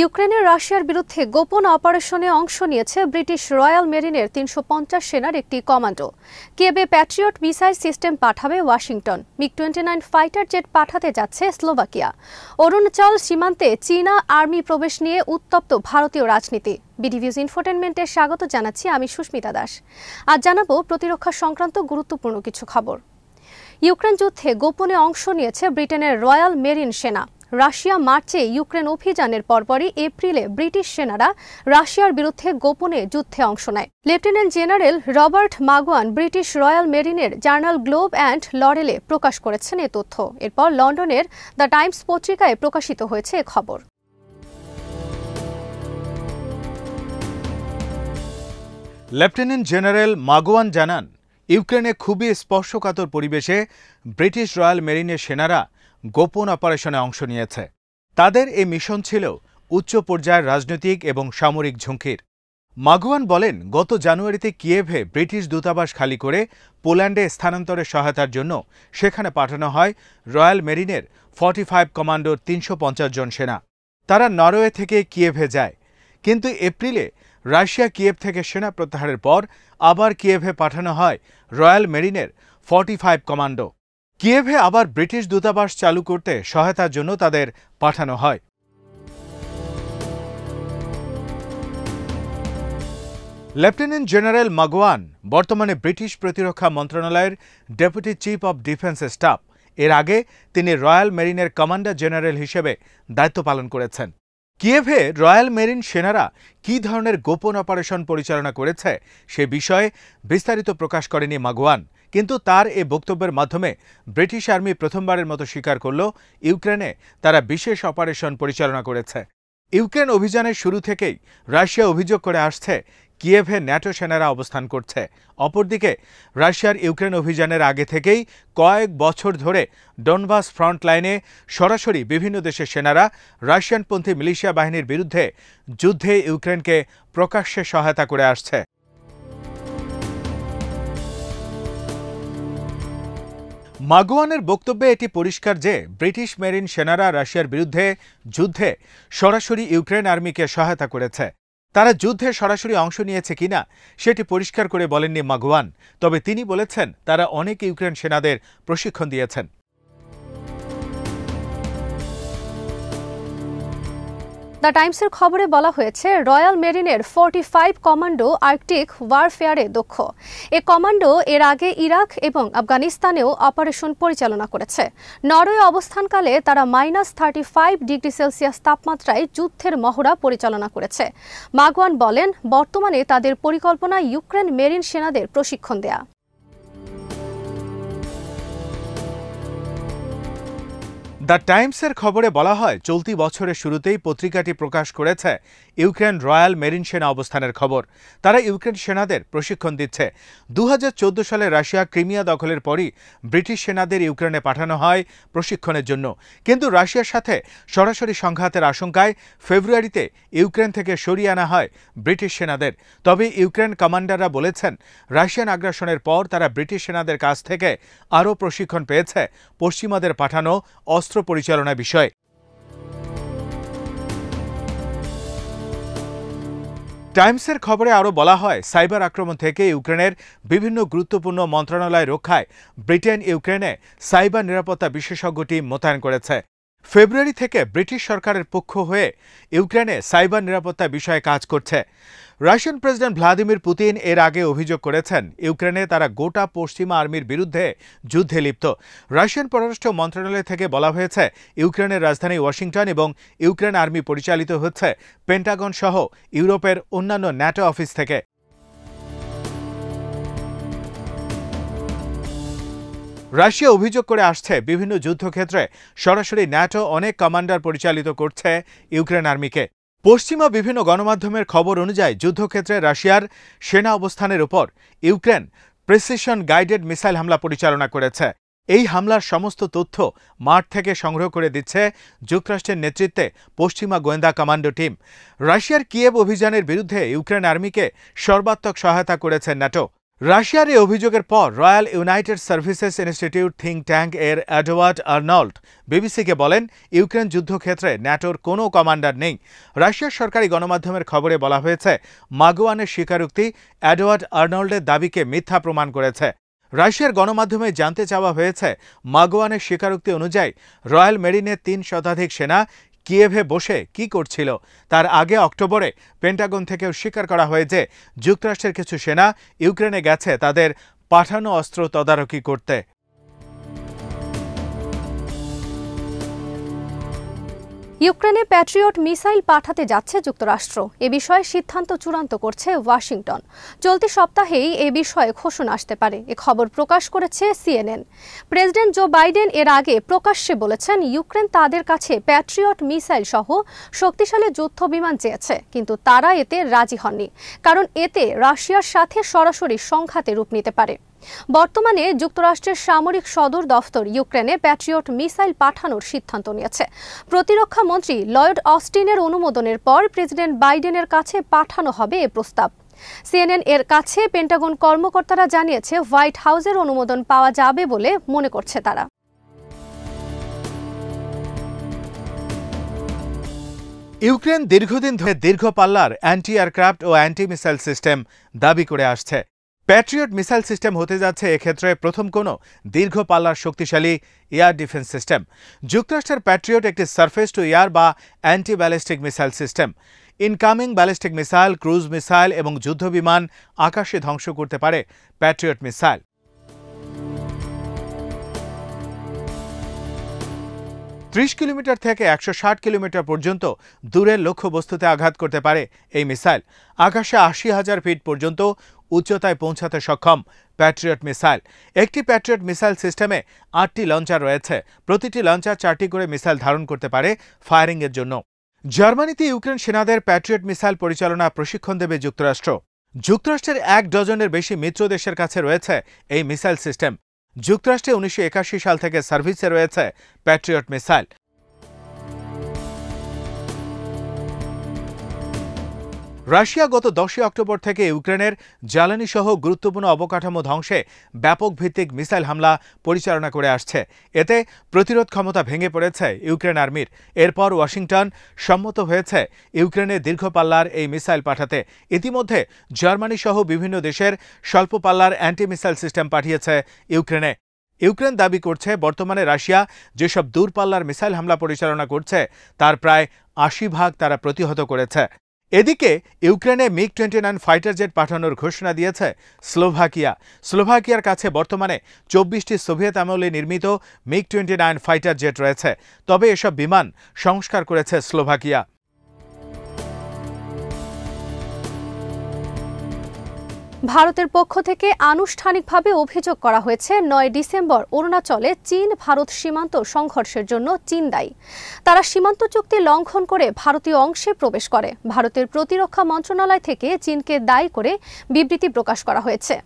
ইউক্রেনের রাশিয়ার বিরুদ্ধে গোপন অপারেশনে অংশ নিয়েছে ব্রিটিশ রয়্যাল মেরিনের ৩৫০ সেনার একটি কমান্ডো। কিয়েভে প্যাট্রিয়ট মিসাইল সিস্টেম পাঠাবে ওয়াশিংটন। মিগ-29 ফাইটার জেট পাঠাতে যাচ্ছে স্লোভাকিয়া। অরুণাচল সীমান্তে চীনা আর্মি প্রবেশ নিয়ে উত্তপ্ত ভারতীয় রাজনীতি। VIEWS ইনফোটেইনমেন্টে স্বাগত জানাচ্ছি আমি সুস্মিতা দাস। আজ জানাবো প্রতিরক্ষা সংক্রান্ত গুরুত্বপূর্ণ কিছু খবর। ইউক্রেন যুদ্ধে গোপনে অংশ নিয়েছে ব্রিটেনের রয়্যাল মেরিন সেনা। রাশিয়া মার্চে ইউক্রেন অভিযানের পরপরই এপ্রিলে ব্রিটিশ সেনারা রাশিয়ার বিরুদ্ধে গোপনে যুদ্ধে অংশ নেয়। Lieutenant general Robert Magowan British royal মেরিনের জার্নাল গ্লোব অ্যান্ড লরেলে প্রকাশ করেছেন এ তথ্য। এরপর লন্ডনের দ্য টাইমস পত্রিকায় প্রকাশিত হয়েছে এ খবর। লেফটেন্যান্ট জেনারেল মাগুয়ান জানান, ইউক্রেনে খুবই স্পর্শকাতর পরিবেশে ব্রিটিশ রয়্যাল মেরিনের সেনারা গোপন অপারেশনে অংশ নিয়েছে। তাদের এই মিশন ছিল উচ্চ পর্যায়ের রাজনৈতিক এবং সামরিক ঝুঁকির। মাগুয়ান বলেন, গত জানুয়ারিতে কিয়েভে ব্রিটিশ দূতাবাস খালি করে পোল্যান্ডে স্থানান্তরের সহায়তার জন্য সেখানে পাঠানো হয় রয়্যাল মেরিনের 45 কমান্ডোর ৩৫০ জন সেনা। তারা নরওয়ে থেকে কিয়েভে যায়, কিন্তু এপ্রিলে রাশিয়া কিয়েভ থেকে সেনা প্রত্যাহারের পর আবার কিয়েভে পাঠানো হয় রয়্যাল মেরিনের 45 কমান্ডো। কিয়েভে আবার ব্রিটিশ দূতাবাস চালু করতে সহায়তার জন্য তাদের পাঠানো হয়। লেফটেন্যান্ট জেনারেল মাগুয়ান বর্তমানে ব্রিটিশ প্রতিরক্ষা মন্ত্রণালয়ের deputy chief of defence staff. এর আগে তিনি রয়্যাল মেরিনের কমান্ডার জেনারেল হিসেবে দায়িত্ব পালন করেছেন। কিয়েভে রয়্যাল মেরিন সেনারা কী ধরনের গোপন অপারেশন পরিচালনা করেছে সে বিষয়ে বিস্তারিত প্রকাশ করেনি মাগুয়ান, কিন্তু তার এ বক্তব্যের মাধ্যমে ব্রিটিশ আর্মি প্রথমবারের মতো স্বীকার করল ইউক্রেনে তারা বিশেষ অপারেশন পরিচালনা করেছে। ইউক্রেন অভিযানের শুরু থেকেই রাশিয়া অভিযোগ করে আসছে কিয়েভে ন্যাটো সেনারা অবস্থান করছে। অপরদিকে রাশিয়ার ইউক্রেন অভিযানের আগে থেকেই কয়েক বছর ধরে ডনবাস ফ্রন্ট লাইনে সরাসরি বিভিন্ন দেশের সেনারা রাশিয়ানপন্থী মিলিশিয়া বাহিনীর বিরুদ্ধে যুদ্ধে ইউক্রেনকে প্রকাশ্যে সহায়তা করে আসছে। মাগুয়ানের বক্তব্যে এটি পরিষ্কার যে ব্রিটিশ মেরিন সেনারা রাশিয়ার বিরুদ্ধে যুদ্ধে সরাসরি ইউক্রেন আর্মিকে সহায়তা করেছে। তারা যুদ্ধে সরাসরি অংশ নিয়েছে কিনা সেটি পরিষ্কার করে বলেননি মাগুয়ান, তবে তিনি বলেছেন তারা অনেক ইউক্রেন সেনাদের প্রশিক্ষণ দিয়েছেন। দ্য টাইমসের খবরে বলা হয়েছে, রয়্যাল মেরিনের 45 কমান্ডো আর্কটিক ওয়ারফেয়ারে দক্ষ। এ কমান্ডো এর আগে ইরাক এবং আফগানিস্তানেও অপারেশন পরিচালনা করেছে। নরওয়ে অবস্থানকালে তারা -35 ডিগ্রি সেলসিয়াস তাপমাত্রায় যুদ্ধের মহড়া পরিচালনা করেছে। মাগুয়ান বলেন, বর্তমানে তাদের পরিকল্পনা ইউক্রেন মেরিন সেনাদের প্রশিক্ষণ দেয়া। দ্য টাইমসের খবরে বলা হয়, চলতি বছরের শুরুতেই পত্রিকাটি প্রকাশ করেছে ইউক্রেন রয়্যাল মেরিন সেনা অবস্থানের খবর। তারা ইউক্রেন সেনাদের প্রশিক্ষণ দিচ্ছে। 2014 সালে রাশিয়া ক্রিমিয়া দখলের পরই ব্রিটিশ সেনাদের ইউক্রেনে পাঠানো হয় প্রশিক্ষণের জন্য, কিন্তু রাশিয়ার সাথে সরাসরি সংঘাতের আশঙ্কায় ফেব্রুয়ারিতে ইউক্রেন থেকে সরিয়ে আনা হয় ব্রিটিশ সেনাদের। তবে ইউক্রেন কমান্ডাররা বলেছেন, রাশিয়ান আগ্রাসনের পর তারা ব্রিটিশ সেনাদের কাছ থেকে আরও প্রশিক্ষণ পেয়েছে পশ্চিমাদের পাঠানো অস্ত্র পরিচালনা বিষয়। টাইমসের খবরে আরও বলা হয়, সাইবার আক্রমণ থেকে ইউক্রেনের বিভিন্ন গুরুত্বপূর্ণ মন্ত্রণালয় রক্ষায় ব্রিটেন ইউক্রেনে সাইবার নিরাপত্তা বিশেষজ্ঞ টিম মোতায়েন করেছে। ফেব্রুয়ারি থেকে ব্রিটিশ সরকারের পক্ষ হয়ে ইউক্রেনে সাইবার নিরাপত্তা বিষয়ে কাজ করছে। রাশিয়ান প্রেসিডেন্ট ভ্লাদিমির পুতিন এর আগে অভিযোগ করেছেন, ইউক্রেনে তারা গোটা পশ্চিমা আর্মির বিরুদ্ধে যুদ্ধে লিপ্ত। রাশিয়ান পররাষ্ট্র মন্ত্রণালয় থেকে বলা হয়েছে, ইউক্রেনের রাজধানী ওয়াশিংটন এবং ইউক্রেন আর্মি পরিচালিত হচ্ছে পেন্টাগন সহ ইউরোপের অন্যান্য ন্যাটো অফিস থেকে। রাশিয়া অভিযোগ করে আসছে, বিভিন্ন যুদ্ধক্ষেত্রে সরাসরি ন্যাটো অনেক কমান্ডার পরিচালিত করছে ইউক্রেন আর্মিকে। পশ্চিমা বিভিন্ন গণমাধ্যমের খবর অনুযায়ী যুদ্ধক্ষেত্রে রাশিয়ার সেনা অবস্থানের উপর ইউক্রেন প্রিসিশন গাইডেড মিসাইল হামলা পরিচালনা করেছে। এই হামলার সমস্ত তথ্য মাঠ থেকে সংগ্রহ করে দিচ্ছে যুক্তরাষ্ট্রের নেতৃত্বে পশ্চিমা গোয়েন্দা কমান্ডো টিম। রাশিয়ার কিয়েভ অভিযানের বিরুদ্ধে ইউক্রেন আর্মিকে সর্বাত্মক সহায়তা করেছে ন্যাটো। রাশিয়ার এই অভিযোগের পর royal United services institute think tank এর এডওয়ার্ড আর্নল্ড বিবিসিকে বলেন, ইউক্রেন যুদ্ধক্ষেত্রে ন্যাটোর কোনো কমান্ডার নেই। রাশিয়ার সরকারি গণমাধ্যমের খবরে বলা হয়েছে, মাগোয়ানের স্বীকারোক্তি এডওয়ার্ড আর্নল্ডের দাবিকে মিথ্যা প্রমাণ করেছে। রাশিয়ার গণমাধ্যমে জানতে চাওয়া হয়েছে, মাগোয়ানের স্বীকারোক্তি অনুযায়ী রয়্যাল মেরিনের ৩ শতাধিক সেনা কিয়েভে বসে কি করছিল। তার আগে অক্টোবরে পেন্টাগন থেকেও স্বীকার করা হয় যে যুক্তরাষ্ট্রের কিছু সেনা ইউক্রেনে গেছে তাদের পাঠানো অস্ত্র তদারকি করতে। ইউক্রেনে প্যাট্রিয়ট মিসাইল পাঠাতে যাচ্ছে যুক্তরাষ্ট্র। এ বিষয়ে সিদ্ধান্ত চূড়ান্ত করছে ওয়াশিংটন। চলতি সপ্তাহেই এ বিষয়ে ঘোষণা আসতে পারে, এ খবর প্রকাশ করেছে CNN। প্রেসিডেন্ট জো বাইডেন এর আগে প্রকাশ্যে বলেছেন, ইউক্রেন তাদের কাছে প্যাট্রিয়ট মিসাইল সহ শক্তিশালী যুদ্ধ বিমান চেয়েছে, কিন্তু তারা এতে রাজি হননি, কারণ এতে রাশিয়ার সাথে সরাসরি সংঘাতে রূপ নিতে পারে। বর্তমানে যুক্তরাষ্ট্রের সামরিক সদর দফতর ইউক্রেনে প্যাট্রিয়ট মিসাইল পাঠানোর সিদ্ধান্ত নিয়েছে। প্রতিরক্ষা মন্ত্রী লয়েড অস্টিনের অনুমোদনের পর প্রেসিডেন্ট বাইডেনের কাছে পাঠানো হবে এ প্রস্তাব। CNN এর কাছে পেন্টাগন কর্মকর্তারা জানিয়েছে, হোয়াইট হাউসের অনুমোদন পাওয়া যাবে বলে মনে করছে তারা। ইউক্রেন দীর্ঘদিন ধরে দীর্ঘ পাল্লার অ্যান্টি এয়ারক্রাফট ও অ্যান্টি মিসাইল সিস্টেম দাবি করে আসছে। প্যাট্রিয়ট মিসাইল সিস্টেম হতে যাচ্ছে এক্ষেত্রে প্রথম কোনো দীর্ঘ পাল্লার শক্তিশালী এয়ার ডিফেন্স সিস্টেম। যুক্তরাষ্ট্রের প্যাট্রিয়ট একটি সারফেস টু এয়ার বা anti ballistic missile system. Incoming ballistic missile, cruise missile এবং যুদ্ধবিমান আকাশে ধ্বংস করতে পারে প্যাট্রিয়ট মিসাইল। 30 কিলোমিটার থেকে 160 কিলোমিটার পর্যন্ত দূরের লক্ষ্যবস্তুতে আঘাত করতে পারে এই মিসাইল। আকাশে 80,000 ফিট পর্যন্ত উচ্চতায় পৌঁছাতে সক্ষম প্যাট্রিয়ট মিসাইল। একটি প্যাট্রিয়ট মিসাইল সিস্টেমে 8টি লঞ্চার রয়েছে। প্রতিটি লঞ্চার 4টি করে মিসাইল ধারণ করতে পারে ফায়ারিংয়ের জন্য। জার্মানিতে ইউক্রেন সেনাদের প্যাট্রিয়ট মিসাইল পরিচালনা প্রশিক্ষণ দেবে যুক্তরাষ্ট্র। যুক্তরাষ্ট্রের 1 ডজনের বেশি মিত্র দেশের কাছে রয়েছে এই মিসাইল সিস্টেম। যুক্তরাষ্ট্রে 1981 সাল থেকে সার্ভিসে রয়েছে প্যাট্রিয়ট মিসাইল। রাশিয়া গত 10 অক্টোবর থেকে ইউক্রেনের জ্বালানি সহ গুরুত্বপূর্ণ অবকাঠামো ধ্বংসে ব্যাপক ভিত্তিক মিসাইল হামলা পরিচালনা করে আসছে। এতে প্রতিরোধ ক্ষমতা ভেঙে পড়েছে ইউক্রেন আর্মির। এরপর ওয়াশিংটন সম্মত হয়েছে ইউক্রেনে দীর্ঘ পাল্লার এই মিসাইল পাঠাতে। ইতিমধ্যে জার্মানি সহ বিভিন্ন দেশের স্বল্প পাল্লার অ্যান্টি মিসাইল সিস্টেম পাঠিয়েছে ইউক্রেনে। ইউক্রেন দাবি করছে, বর্তমানে রাশিয়া যেসব দূরপাল্লার মিসাইল হামলা পরিচালনা করছে তার প্রায় 80% তারা প্রতিহত করেছে। এদিকে ইউক্রেনে MiG-29 ফাইটার জেট পাঠানোর ঘোষণা দিয়েছে স্লোভাকিয়া। স্লোভাকিয়ার কাছে বর্তমানে 24টি সোভিয়েত আমলে নির্মিত MiG-29 ফাইটার জেট রয়েছে, তবে এসব বিমান সংস্কার করেছে স্লোভাকিয়া। ভারতের পক্ষ থেকে আনুষ্ঠানিকভাবে অভিযোগ করা হয়েছে, 9 ডিসেম্বর অরুণাচলে চীন ভারত সীমান্ত সংঘর্ষের জন্য চীন দায়ী। তারা সীমান্ত চুক্তি লঙ্ঘন করে ভারতীয় অংশে প্রবেশ করে। ভারতের প্রতিরক্ষা মন্ত্রণালয় থেকে চীনকে দায়ী করে বিবৃতি প্রকাশ করা হয়েছে।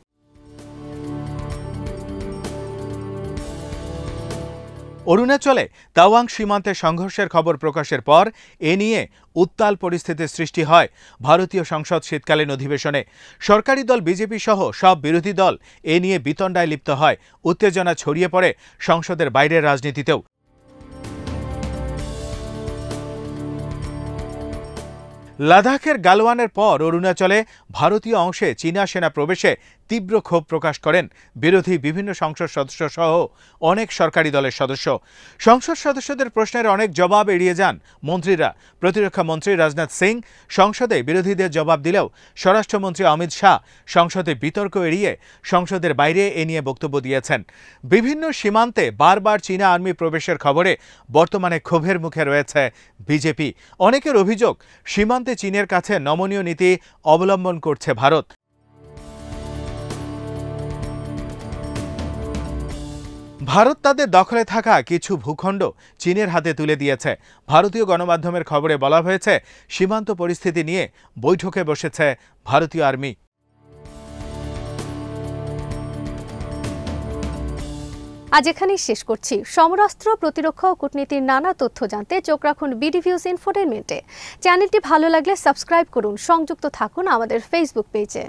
অরুণাচলে তাওয়াং সীমান্তে সংঘর্ষের খবর প্রকাশের পর এ নিয়ে উত্তাল পরিস্থিতির সৃষ্টি হয় ভারতীয় সংসদ শীতকালীন অধিবেশনে। সরকারি দল বিজেপি সহ সব বিরোধী দল এ নিয়ে বিতণ্ডায় লিপ্ত হয়। উত্তেজনা ছড়িয়ে পড়ে সংসদের বাইরের রাজনীতিতেও। লাদাখের গালওয়ানের পর অরুণাচলে ভারতীয় অংশে চীনা সেনা প্রবেশে তীব্র ক্ষোভ প্রকাশ করেন বিরোধী বিভিন্ন সংসদ সদস্য সহ অনেক সরকারি দলের সদস্য। সংসদ সদস্যদের প্রশ্নের অনেক জবাব এড়িয়ে যান মন্ত্রীরা। প্রতিরক্ষা মন্ত্রী রাজনাথ সিং সংসদে বিরোধীদের জবাব দিলেও স্বরাষ্ট্রমন্ত্রী অমিত শাহ সংসদে বিতর্ক এড়িয়ে সংসদের বাইরে এ নিয়ে বক্তব্য দিয়েছেন। বিভিন্ন সীমান্তে বারবার চীনা আর্মি প্রবেশের খবরে বর্তমানে ক্ষোভের মুখে রয়েছে বিজেপি। অনেকের অভিযোগ, সীমান্তে চীনের কাছে নমনীয় নীতি অবলম্বন করছে ভারত। ভারত তাদের দখলে থাকা কিছু ভূখণ্ড চীনের হাতে তুলে দিয়েছে। ভারতীয় গণমাধ্যমের খবরে বলা হয়েছে, সীমান্ত পরিস্থিতি নিয়ে বৈঠকে বসেছে ভারতীয় আর্মি। আজ এখানেই শেষ করছি। সমরাস্ত্র, প্রতিরক্ষা ও কূটনীতির নানা তথ্য জানতে চোখ রাখুন ভিউজ ইনফোটেইনমেন্টে। চ্যানেলটি ভালো লাগলে সাবস্ক্রাইব করুন। সংযুক্ত থাকুন আমাদের ফেসবুক পেজে।